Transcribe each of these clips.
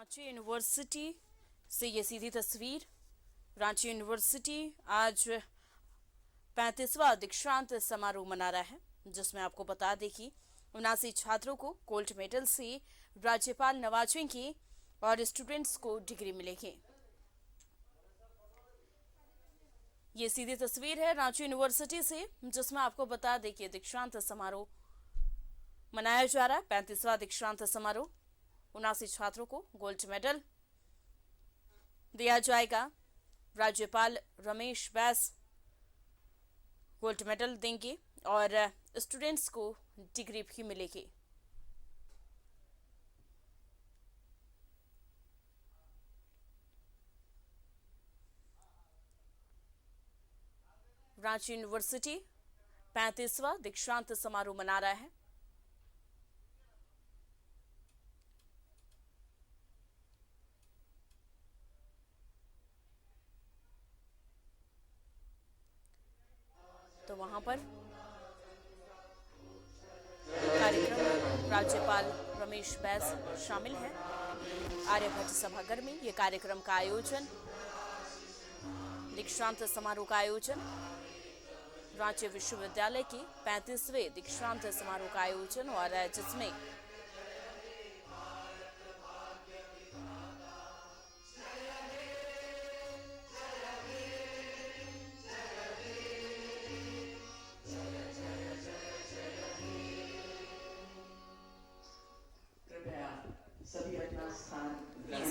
Ranchi university से ये सीधी तस्वीर। रांची यूनिवर्सिटी आज 35वां दीक्षांत समारोह मना रहा है, जिसमें आपको बता दें कि 79 छात्रों को गोल्ड मेडल से राज्यपाल नवाजेंगे और स्टूडेंट्स को डिग्री मिलेगी। ये सीधी तस्वीर है रांची यूनिवर्सिटी से, जिसमें आपको बता दें कि दीक्षांत समारोह मनाया जा रहा है। 35वां दीक्षांत समारोह, 79 छात्रों को गोल्ड मेडल दिया जाएगा। राज्यपाल रमेश बैस गोल्ड मेडल देंगे और स्टूडेंट्स को डिग्री भी मिलेगी। रांची यूनिवर्सिटी 35वां दीक्षांत समारोह मना रहा है। तो वहां पर कार्यक्रम में राज्यपाल रमेश बैस शामिल हैं। आर्यभट्ट सभागार में यह कार्यक्रम का आयोजन, दीक्षांत समारोह का आयोजन, रांची विश्वविद्यालय के 35वें दीक्षांत समारोह का आयोजन, और जिसमें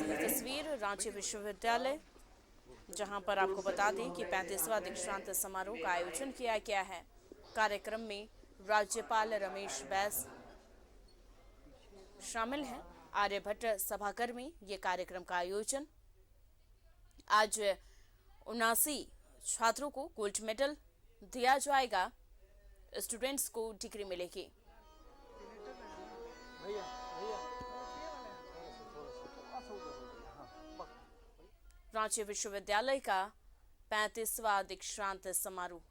ये तस्वीर रांची विश्वविद्यालय, जहां पर आपको बता दें कि 35वां दीक्षांत समारोह का आयोजन किया गया है। कार्यक्रम में राज्यपाल रमेश बैस शामिल हैं। आर्यभट्ट सभागार में यह कार्यक्रम का आयोजन। आज 79 छात्रों को गोल्ड मेडल दिया जाएगा, स्टूडेंट्स को डिग्री मिलेगी। रांची विश्वविद्यालय का 35वां दीक्षांत समारोह,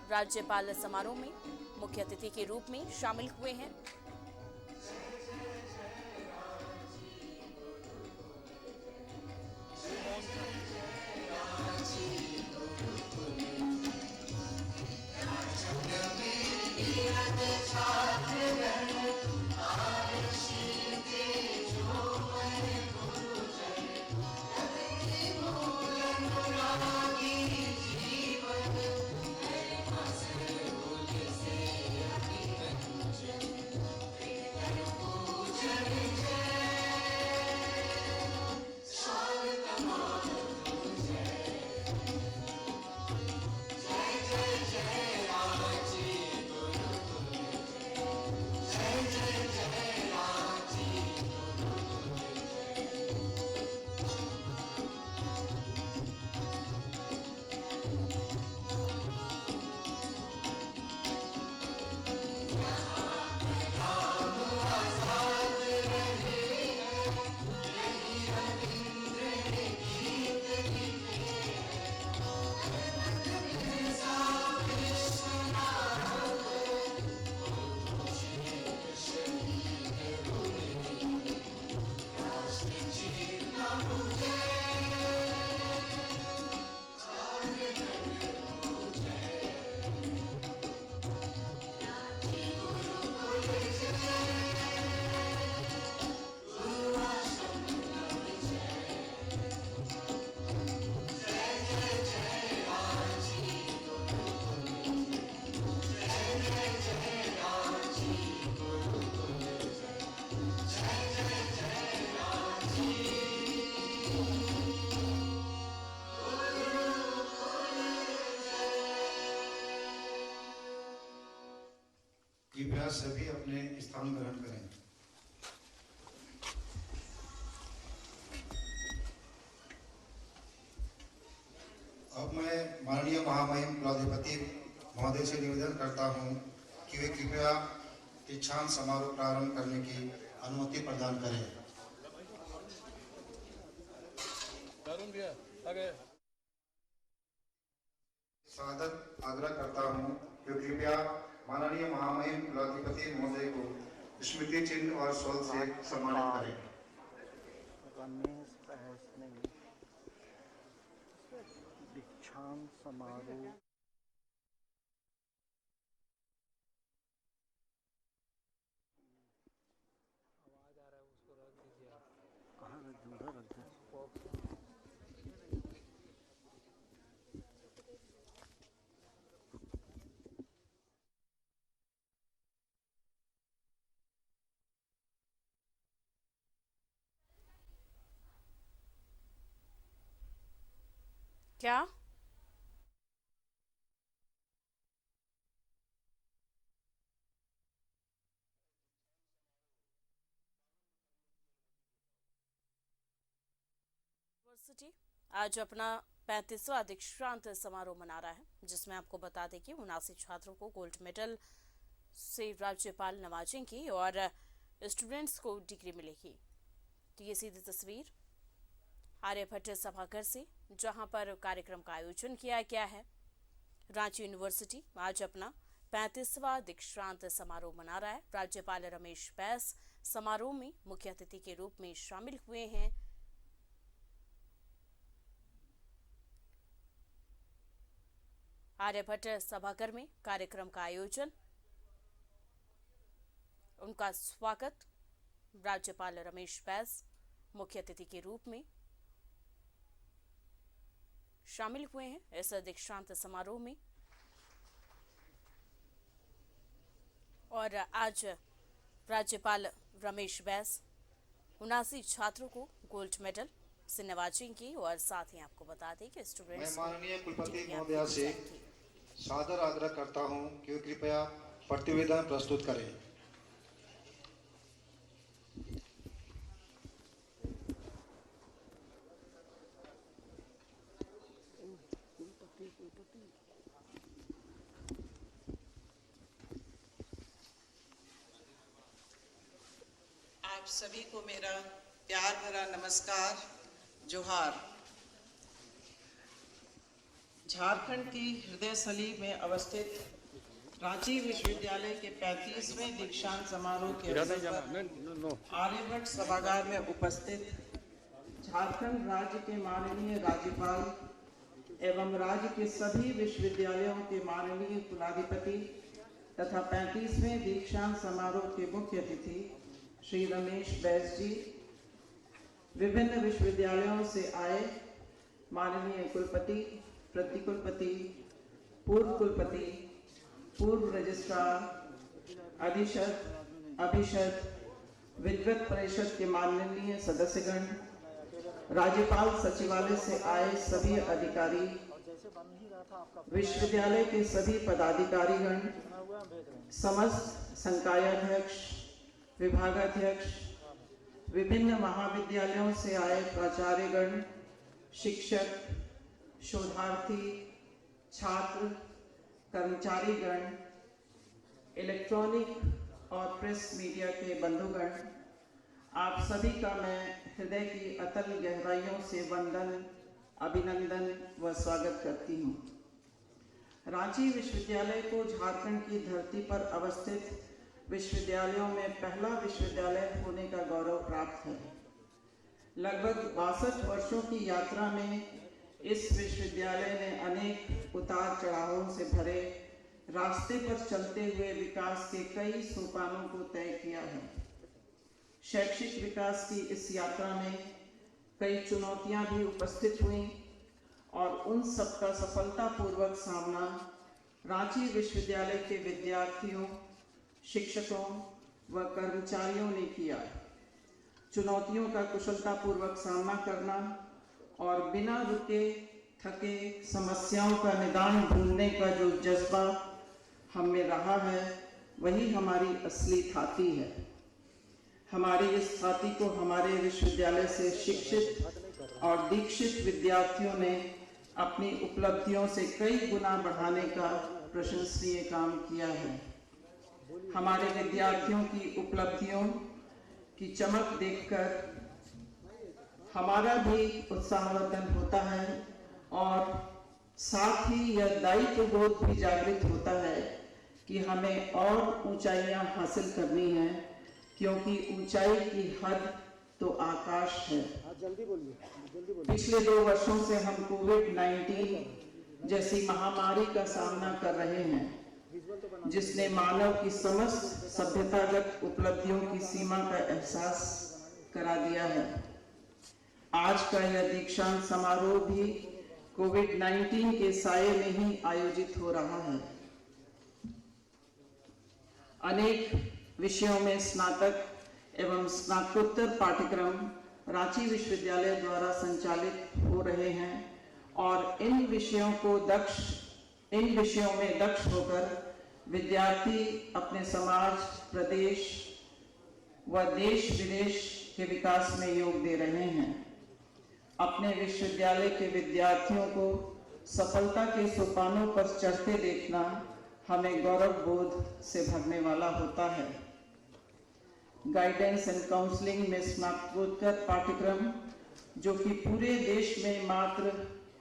राज्यपाल समारोह में मुख्य अतिथि के रूप में शामिल हुए हैं। कृपया सभी अपने स्थान ग्रहण करें। अब मैं माननीय महामहिम कुलाधिपति महोदय से निवेदन करता हूं कि वे कृपया दीक्षांत समारोह प्रारंभ करने की अनुमति प्रदान करें। सादर आग्रह करता हूं कि कृपया माननीय महामहिम कुलाधिपति महोदय को स्मृति चिन्ह और शॉल से सम्मानित करें। रमेश बैस ने दीक्षांत समारोह आवाज आ रहा है उसको रख दीजिए आप। कहाँ रख दूँ? उधर रख दे। बॉक्स क्या? यूनिवर्सिटी आज अपना 35वां दीक्षांत समारोह मना रहा है, जिसमें आपको बता दें कि 79 छात्रों को गोल्ड मेडल से राज्यपाल नवाजेंगे और स्टूडेंट्स को डिग्री मिलेगी। तो ये सीधी तस्वीर आर्यभट्ट सभागार से, जहां पर कार्यक्रम का आयोजन किया गया है। रांची यूनिवर्सिटी आज अपना 35वां दीक्षांत समारोह मना रहा है। राज्यपाल रमेश बैस समारोह में मुख्य अतिथि के रूप में शामिल हुए हैं। आर्यभट्ट सभागार में कार्यक्रम का आयोजन, उनका स्वागत राज्यपाल रमेश बैस मुख्य अतिथि के रूप में शामिल हुए हैं इस दीक्षांत समारोह में। और आज राज्यपाल रमेश बैस 79 छात्रों को गोल्ड मेडल से नवाजेंगे और साथ ही आपको बता दें कि स्टूडेंट्स मैं माननीय कुलपति महोदया से सादर आग्रह करता हूं कि वे कृपया प्रतिवेदन प्रस्तुत करें। आप सभी को मेरा प्यार भरा नमस्कार, जोहार। झारखंड की हृदयस्थली में अवस्थित रांची विश्वविद्यालय के 35वें दीक्षांत समारोह के अवसर पर आर्यभट्ट सभागार में उपस्थित झारखंड राज्य के माननीय राज्यपाल एवं राज्य के सभी विश्वविद्यालयों के माननीय कुलाधिपति तथा 35वें दीक्षांत समारोह के मुख्य अतिथि श्री रमेश बैस जी, विभिन्न विश्वविद्यालयों से आए माननीय कुलपति, प्रतिकुलपति, पूर्व कुलपति, पूर्व रजिस्ट्रार, अधीक्षक, अभिषद, विद्वत परिषद के माननीय सदस्यगण, राज्यपाल सचिवालय से आए सभी अधिकारी, विश्वविद्यालय के सभी पदाधिकारीगण, समस्त संकायाध्यक्ष, विभागाध्यक्ष, विभिन्न महाविद्यालयों से आए प्राचार्यगण, शिक्षक, शोधार्थी, छात्र, कर्मचारीगण, इलेक्ट्रॉनिक और प्रेस मीडिया के बंधुगण, आप सभी का मैं हृदय की अतल गहराइयों से वंदन, अभिनंदन व स्वागत करती हूँ। रांची विश्वविद्यालय को झारखंड की धरती पर अवस्थित विश्वविद्यालयों में पहला विश्वविद्यालय होने का गौरव प्राप्त है। लगभग 62 वर्षों की यात्रा में इस विश्वविद्यालय ने अनेक उतार चढ़ावों से भरे रास्ते पर चलते हुए विकास के कई सोपानों को तय किया है। शैक्षिक विकास की इस यात्रा में कई चुनौतियां भी उपस्थित हुईं और उन सबका सफलतापूर्वक सामना रांची विश्वविद्यालय के विद्यार्थियों, शिक्षकों व कर्मचारियों ने किया। चुनौतियों का कुशलतापूर्वक सामना करना और बिना रुके थके समस्याओं का निदान ढूंढने का जो जज्बा हम में रहा है, वही हमारी असली थाती है। हमारी इस थाती को हमारे विश्वविद्यालय से शिक्षित और दीक्षित विद्यार्थियों ने अपनी उपलब्धियों से कई गुना बढ़ाने का प्रशंसनीय काम किया है। हमारे विद्यार्थियों की उपलब्धियों की चमक देखकर हमारा भी उत्साहवर्धन होता है और साथ ही यह दायित्व बोध भी जागृत होता है कि हमें और ऊंचाइयां हासिल करनी है, क्योंकि ऊंचाई की हद तो आकाश है। जल्दी बोलिए, जल्दी बोलिए। पिछले 2 वर्षों से हम कोविड-19 जैसी महामारी का सामना कर रहे हैं, जिसने मानव की समस्त सभ्यतागत उपलब्धियों की सीमा का एहसास करा दिया है। आज का यह दीक्षांत समारोह भी कोविड-19 के साये में ही आयोजित हो रहा है। अनेक विषयों में स्नातक एवं स्नातकोत्तर पाठ्यक्रम रांची विश्वविद्यालय द्वारा संचालित हो रहे हैं और इन विषयों में दक्ष होकर विद्यार्थी अपने समाज, प्रदेश व देश विदेश के विकास में योग दे रहे हैं। अपने विश्वविद्यालय के विद्यार्थियों को सफलता के सोपानों पर चढ़ते देखना हमें गौरव बोध से भरने वाला होता है। गाइडेंस एंड काउंसलिंग में स्नातकोत्तर पाठ्यक्रम, जो कि पूरे देश में मात्र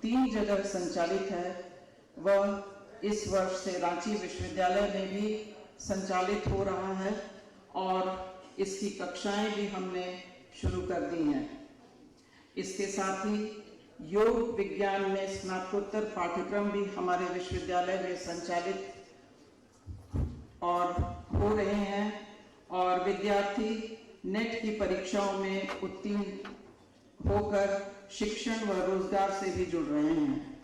3 जगह संचालित है, वह इस वर्ष से रांची विश्वविद्यालय में भी संचालित हो रहा है और इसकी कक्षाएं भी हमने शुरू कर दी हैं। इसके साथ ही योग विज्ञान में स्नातकोत्तर पाठ्यक्रम भी हमारे विश्वविद्यालय में संचालित और हो रहे हैं और विद्यार्थी नेट की परीक्षाओं में उत्तीर्ण होकर शिक्षण व रोजगार से भी जुड़ रहे हैं।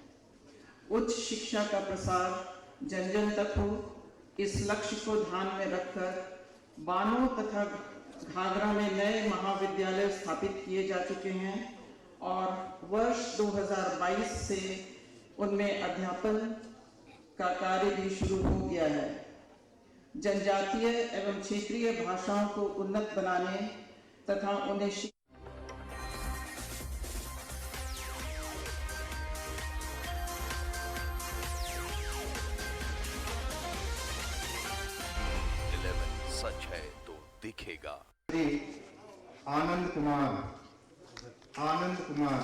उच्च शिक्षा का प्रसार जन जन तक हो, इस लक्ष्य को ध्यान में रखकर बानो तथा घाघरा में नए महाविद्यालय स्थापित किए जा चुके हैं और वर्ष 2022 से उनमें अध्यापन का कार्य भी शुरू हो गया है। जनजातीय एवं क्षेत्रीय भाषाओं को उन्नत बनाने तथा उन्हें सच है तो दिखेगा। Anand Kumar, Anand Kumar.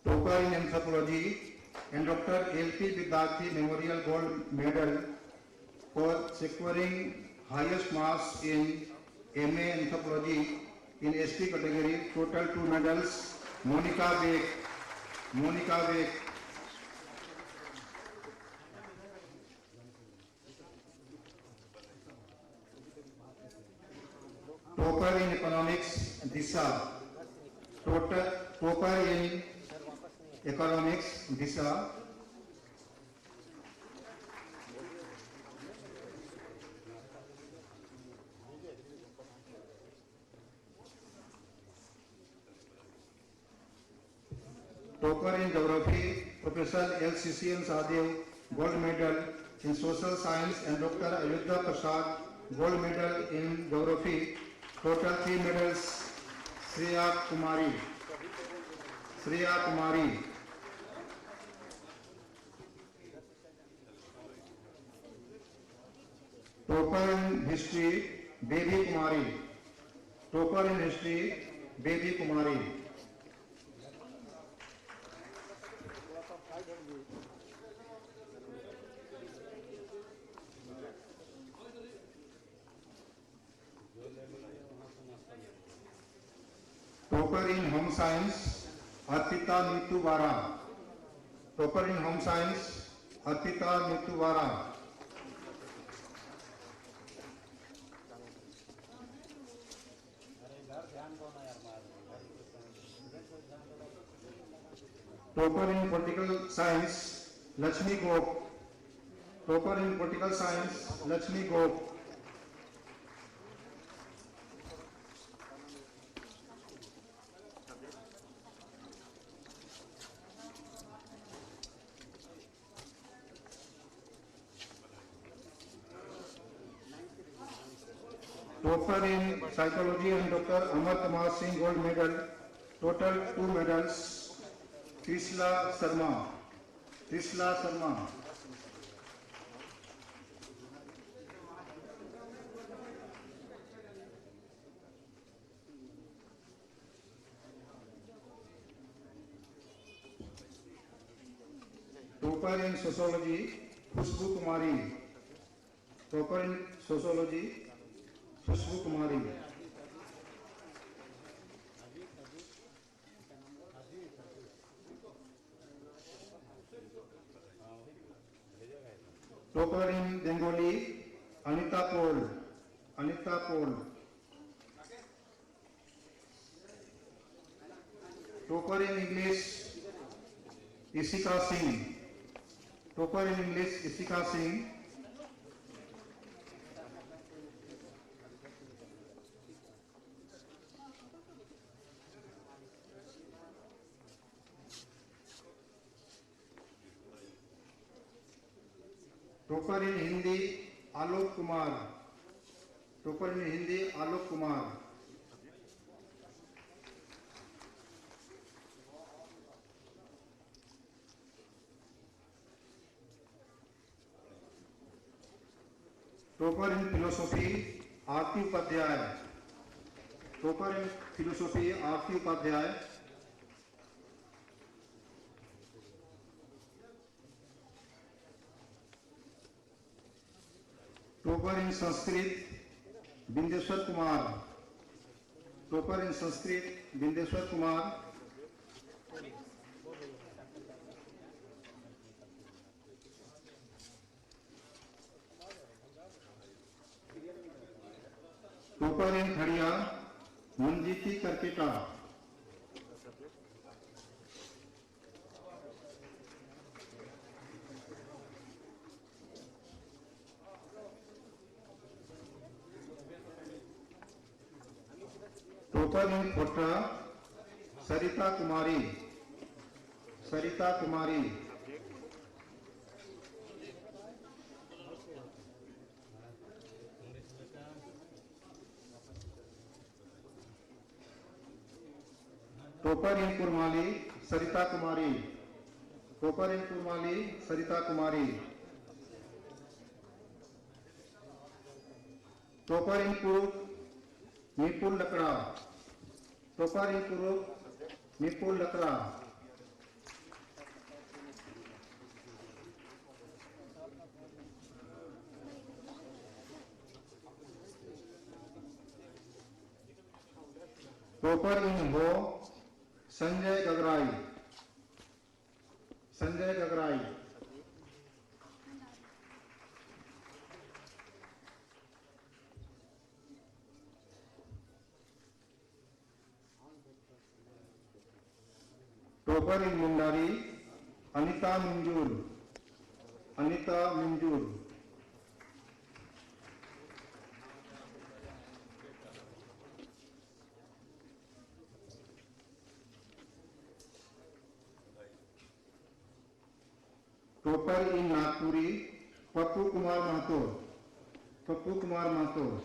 Topper in anthropology and Dr. L.P. Vidyarthi Memorial Gold Medal for securing highest marks in MA Anthropology in ST category. Total 2 medals. Monica Beck. Topper in economics, Disha. Topper in economics, Disha. Topper in geography, Professor L.C.C.N. Sahadev, gold medal in social science, and Dr. Ayodhya Prasad, gold medal in geography. Total 3 medals. Shreya Kumari. Topper in history, Baby Kumari. Topper in home science, Arpita Nitu Vara. Topper in political science, Lakshmi Gop. Topper in psychology and Dr. Amar Kumar Singh, gold medal. Total 2 medals. Trisla Sharma. Topper in sociology, Khushbu Kumari. Topper in sociology, Khushbu Kumari. Topper in Bengali, Anita Paul. Anita Paul. Topper in English, Isika Singh. Topper in English, Isika Singh. Topper in Hindi, Alok Kumar. Topper in Hindi, Alok Kumar. Topper in philosophy, Aarti Upadhyay. Topper in philosophy, Aarti Upadhyay. Topper in Sanskrit, Bindeshwar Kumar. Topper in Sanskrit, Bindeshwar Kumar. Topper in Khadiya, Manjiti Karketa. Topper in Khotra, Sarita Kumari. Sarita Kumari. Topper in Kurmali, Sarita Kumari. Topper in Kurmali, Sarita Kumari. Topper in Kuruk, Nipul Lakra. Topper in Kuruk, Nipul Lakra. Topper in Ho, Sanjay Gagrai. Sanjay Gagrai. Topper in Mundari, Anita Minjur. Anita Minjur. Topper in Nagpuri, Pappu Kumar Mathur. Pappu Kumar Mathur.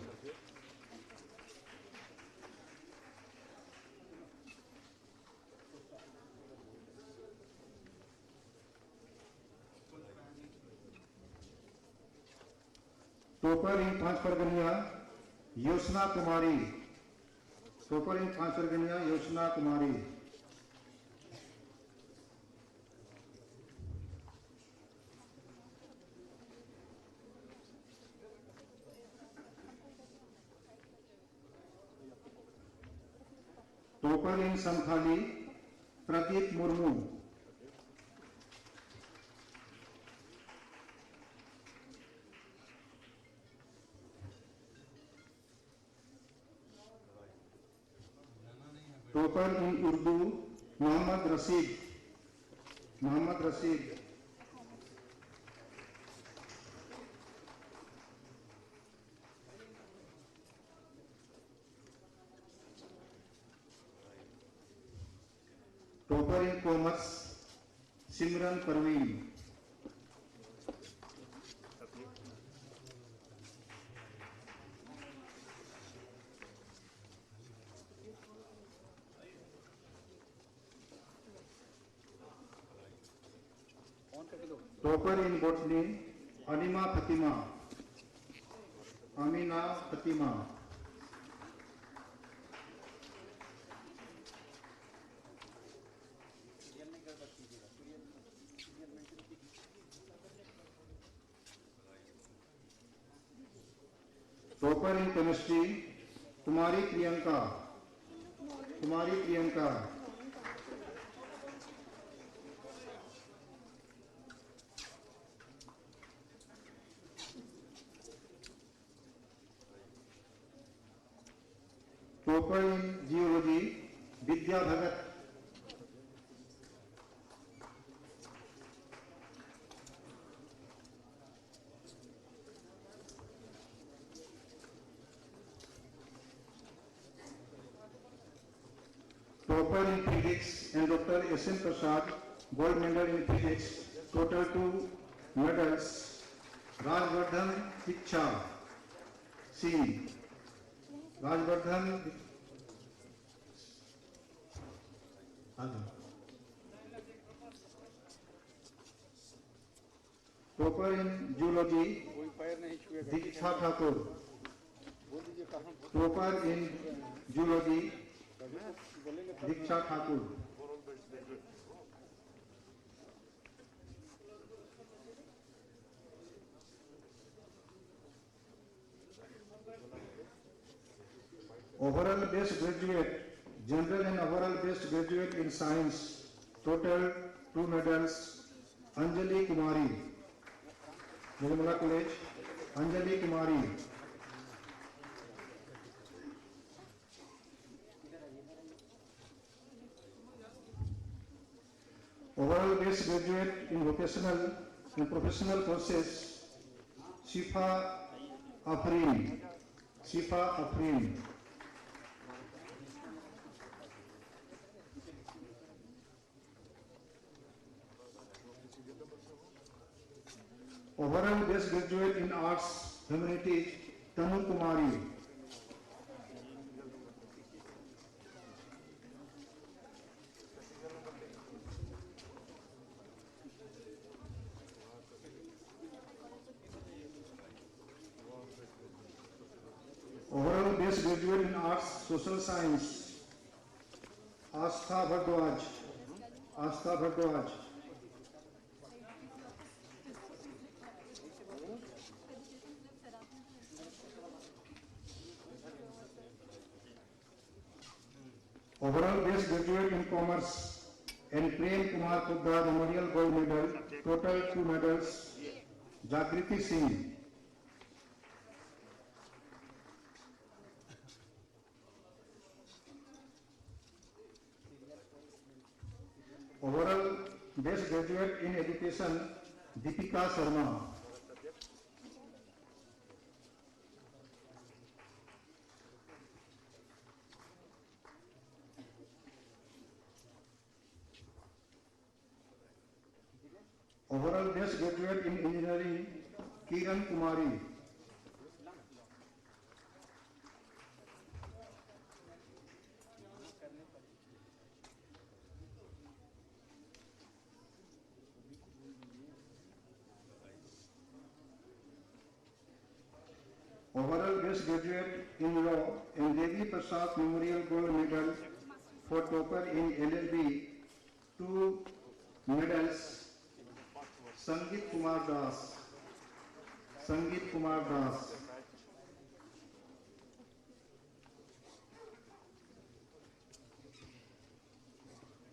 Topper in Panchpargania, Yoshna Kumari. Topper in Panchpargania, Yoshna Kumari. Topper in Santhali, Pradeep Murmu. Topper in Urdu, Mohammad Rashid. Mohammad Rashid. Topper in Commerce, Simran Parveen. Topper in Botany, Anima Fatima. Amina Fatima. Topper in chemistry Kumari Priyanka, Kumari Priyanka. Topper in geology Vidya Bhagat, topper in physics and doctor S N Prasad, gold medal in physics, total 2 medals. Rajvardhan Diksha Singh, Rajvardhan topper in zoology Diksha Thakur, topper in zoology Diksha Thakur. Overall best graduate general and overall best graduate in science, total 2 medals. Anjali Kumari, Nirmala college, Anjali Kumari. Overall best graduate in vocational and professional courses, Shifa Afreen, Shifa Afreen. Overall best graduate in arts humanities, Tanu Kumari. Overall best graduate in arts social science, Aastha Bhardwaj, Aastha Bhardwaj. Overall best graduate in commerce and Prem Kumar Poddar Memorial Gold Medal, total 2 medals. Jagriti Singh. Overall best graduate in education, Deepika Sharma. Overall best graduate in engineering, Kiran Kumari. Overall best graduate in law and Devi Prasad Memorial Gold Medal for topper in LLB, 2 medals. संगीत Kumar Das, Sangeet Kumar Das.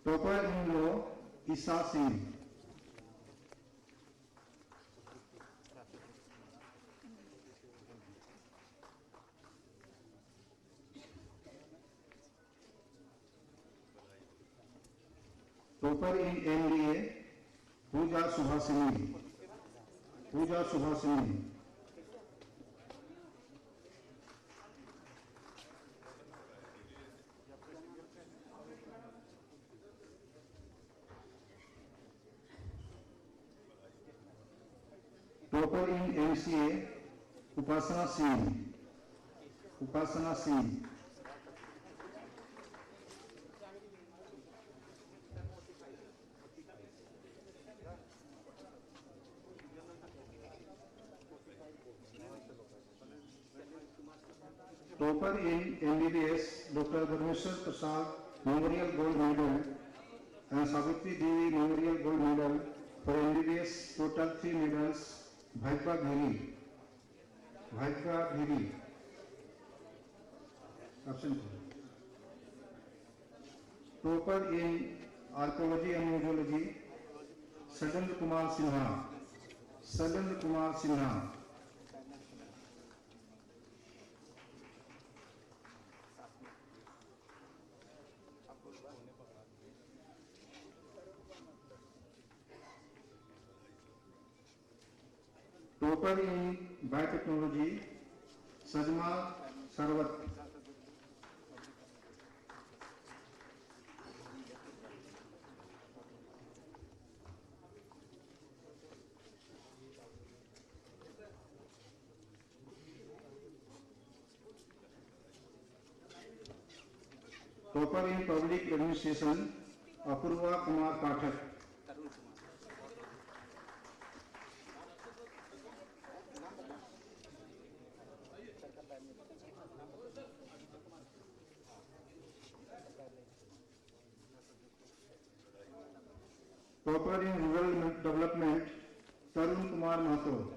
Topper in law, Isa Singh. Topper in MBA, Pooja Subhashini, Pooja Subhashini. Topper in MCA, Upasana Singh, Upasana Singh. Topper in MBBS, doctor Dharmeshwar Prasad memorial gold medal and Savitri Devi memorial gold medal for MBBS, total 3 medals. Bhagya Bhiri, Bhagya भिरी। Absent. Topper in Archaeology and Museology, Sadendra Kumar Sinha. Sadendra Kumar Sinha. Topper in Biotechnology, Sajma Sarwat. Topper in Public Administration, Apurva Kumar Pathak. Topper in Rural Development, Tarun Kumar Mathur.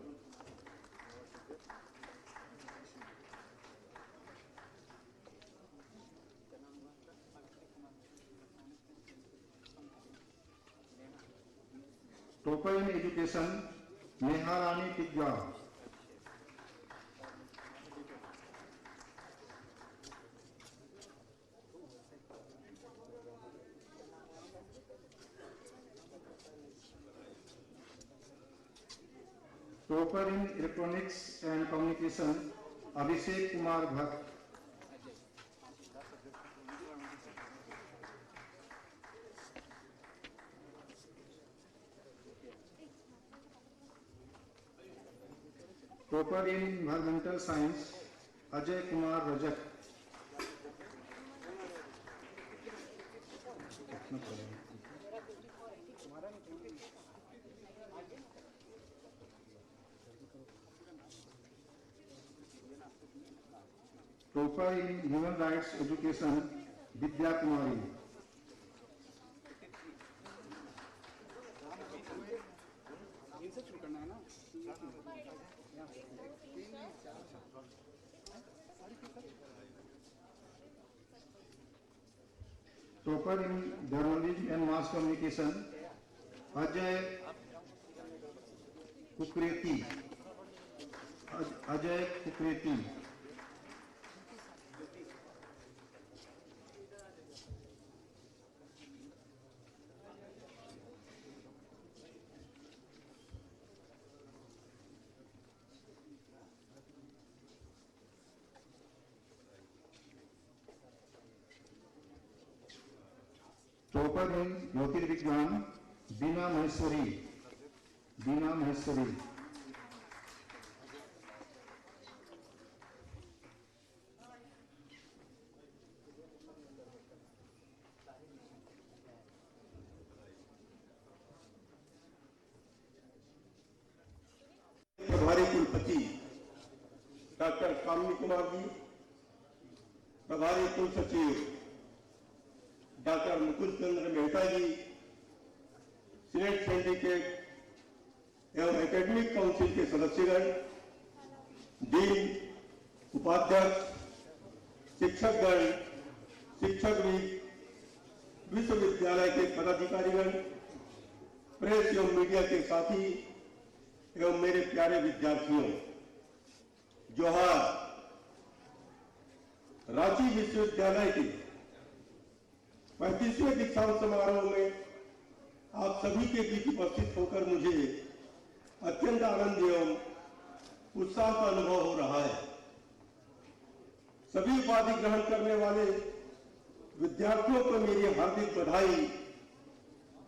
Topper in Education, Neha Rani Tigga. Topper in Electronics and Communication, Abhishek Kumar Bhatt. Topper in Environmental Science, Ajay Kumar Rajak. Topper in Human Rights Education, Vidya Kumari. Topper in Journalism and Mass Communication, Ajay Kukreti. Ajay Kukreti. Topper in Jyotirvigyan, Bina Maheshwari. Bina Maheshwari. प्रभारी कुलपति doctor कामिनी कुमार जी, प्रभारी कुल सचिव doctor Mukul चंद्र मेहता जी, senate syndicate एवं academic council के सदस्यगण, dean, उपाध्यक्ष, शिक्षकगण, शिक्षकवृंद, विश्वविद्यालय के पदाधिकारीगण, प्रेस एवं मीडिया के साथी एवं मेरे प्यारे विद्यार्थियों, जोहार। रांची विश्वविद्यालय के 35वें दीक्षांत समारोह में आप सभी के बीच उपस्थित होकर मुझे अत्यंत आनंद एवं उत्साह का अनुभव हो रहा है। सभी उपाधि ग्रहण करने वाले विद्यार्थियों को मेरी हार्दिक बधाई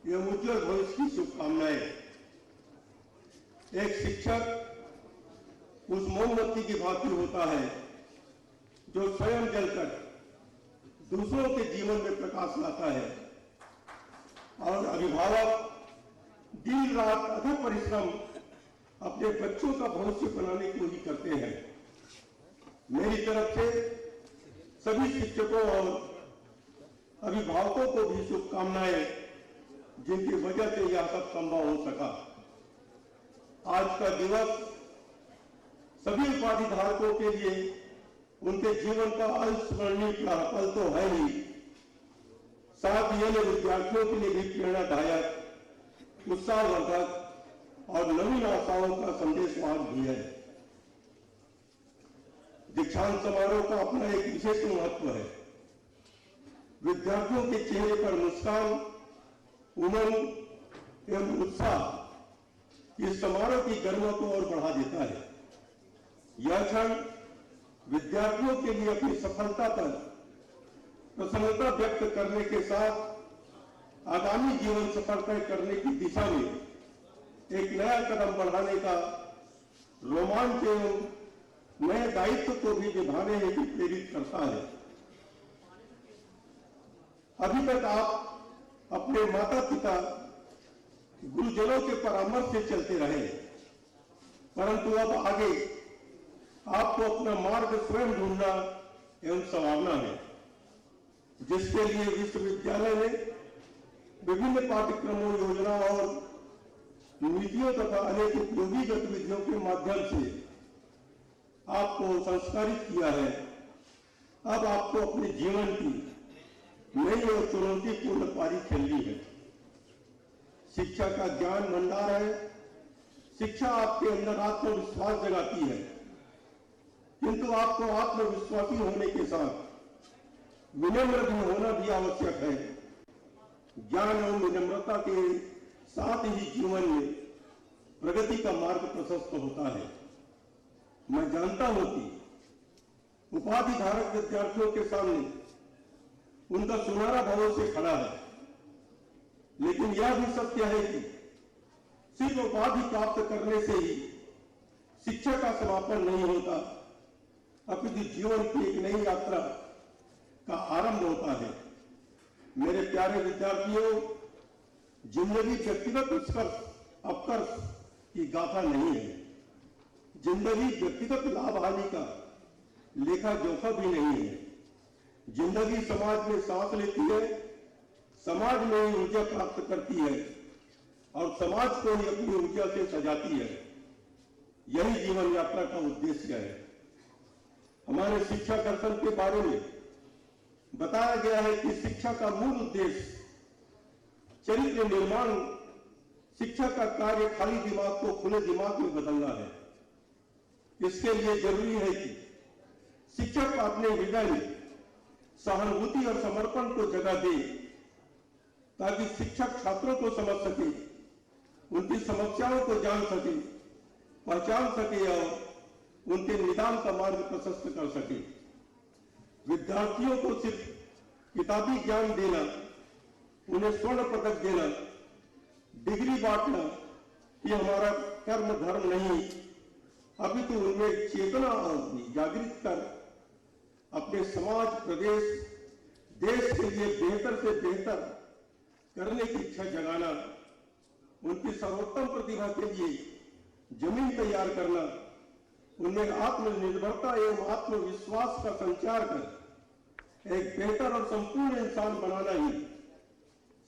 एवं उज्जवल भविष्य की शुभकामनाएं। एक शिक्षक उस मोमबत्ती की भांति होता है जो स्वयं जलकर दूसरों के जीवन में प्रकाश लाता है, और अभिभावक दिन रात अथक परिश्रम अपने बच्चों का भविष्य बनाने को ही करते हैं। मेरी तरफ से सभी शिक्षकों और अभिभावकों को भी शुभकामनाएं, जिनकी वजह से यह सब संभव हो सका। आज का दिवस सभी उपाधि धारकों के लिए उनके जीवन का अविस्मरणीय पल तो है ही, साथ ही ये विद्यार्थियों के लिए भी प्रेरणादायक, उत्साहवर्धक और नवीन आशाओं का संदेशवाहक भी है। दीक्षांत समारोह का अपना एक विशेष महत्व है। विद्यार्थियों के चेहरे पर मुस्कान, उमंग एवं उत्साह इस समारोह की गरिमा को और बढ़ा देता है। यह क्षण विद्यार्थियों के लिए अपनी सफलता पर प्रसन्नता व्यक्त करने के साथ आगामी जीवन सफल तय करने की दिशा में एक नया कदम बढ़ाने का रोमांच एवं नए दायित्व को भी निभाने हेतु प्रेरित करता है। अभी तक आप अपने माता पिता, गुरुजनों के परामर्श से चलते रहे, परंतु अब आगे आपको अपना मार्ग स्वयं ढूंढना एवं संवारना है, जिसके लिए विश्वविद्यालय ने विभिन्न पाठ्यक्रमों, योजनाओं और नीतियों तथा अनेक उपयोगी गतिविधियों के माध्यम से आपको संस्कारित किया है। अब आपको अपने जीवन की नई और चुनौतीपूर्ण पारी खेलनी है। शिक्षा का ज्ञान भंडार है। शिक्षा आपके अंदर आत्मविश्वास जगाती है, किंतु आपको आत्मविश्वासी होने के साथ विनम्र भी होना भी आवश्यक है। ज्ञान और विनम्रता के साथ ही जीवन में प्रगति का मार्ग प्रशस्त होता है। मैं जानता हूं कि उपाधि धारक विद्यार्थियों के सामने उनका सुनहरा भविष्य खड़ा है, लेकिन यह भी सत्य है कि सिर्फ उपाधि प्राप्त करने से ही शिक्षा का समापन नहीं होता, अपितु जीवन की एक नई यात्रा का आरंभ होता है। मेरे प्यारे विद्यार्थियों, जिंदगी व्यक्तिगत उत्कर्ष अपकर्ष की गाथा नहीं है। जिंदगी व्यक्तिगत लाभ हानि का लेखा जोखा भी नहीं है। जिंदगी समाज में सांस लेती है, समाज में ही ऊर्जा प्राप्त करती है और समाज को ही अपनी ऊर्जा से सजाती है। यही जीवन यात्रा का उद्देश्य है। हमारे शिक्षा दर्शन के बारे में बताया गया है कि शिक्षा का मूल उद्देश्य चरित्र निर्माण, शिक्षा का कार्य खाली दिमाग को खुले दिमाग में बदलना है। इसके लिए जरूरी है कि शिक्षक अपने हृदय में सहानुभूति और समर्पण को जगह दे, ताकि शिक्षक छात्रों को समझ सके, उनकी समस्याओं को जान सके, पहचान सके और उनके निदान का मार्ग प्रशस्त कर सके। विद्यार्थियों को सिर्फ किताबी ज्ञान देना, उन्हें स्वर्ण पदक देना, डिग्री बांटना ये हमारा कर्म धर्म नहीं, अपितु उनमें चेतना और जागृत कर अपने समाज, प्रदेश, देश के लिए बेहतर से बेहतर करने की इच्छा जगाना, उनकी सर्वोत्तम प्रतिभा के लिए जमीन तैयार करना, उनमें आत्मनिर्भरता एवं आत्मविश्वास का संचार कर एक बेहतर और संपूर्ण इंसान बनाना ही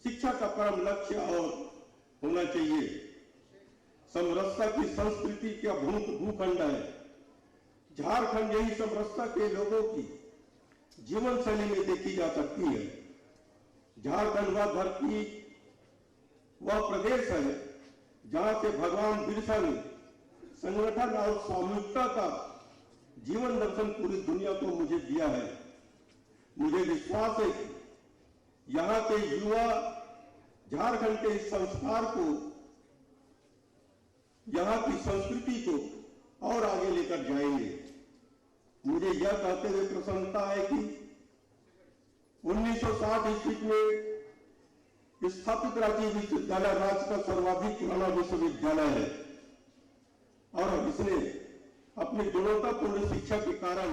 शिक्षा का परम लक्ष्य और होना चाहिए। समरसता की संस्कृति का भूखंड है। झारखंड यही समरसता के लोगों की जीवन शैली में देखी जा सकती है। झारखंड वह धरती, वह प्रदेश है जहां से भगवान बिरसा ने संगठन और सामूहिकता का जीवन दर्शन पूरी दुनिया को मुझे दिया है। मुझे विश्वास है कि यहाँ के युवा झारखंड के इस संस्कार को, यहाँ की संस्कृति को और आगे लेकर जाएंगे। मुझे यह कहते हुए प्रसन्नता है कि 1960 ईस्वी में स्थापित रांची विश्वविद्यालय राज्य का सर्वाधिक पुराना विश्वविद्यालय है और अब इसने अपनी गुणवत्तापूर्ण शिक्षा के कारण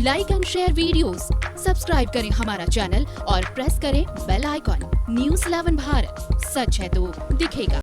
like and share videos, subscribe करें हमारा चैनल और प्रेस करें बेल आइकॉन। News 11 भारत, सच है तो दिखेगा।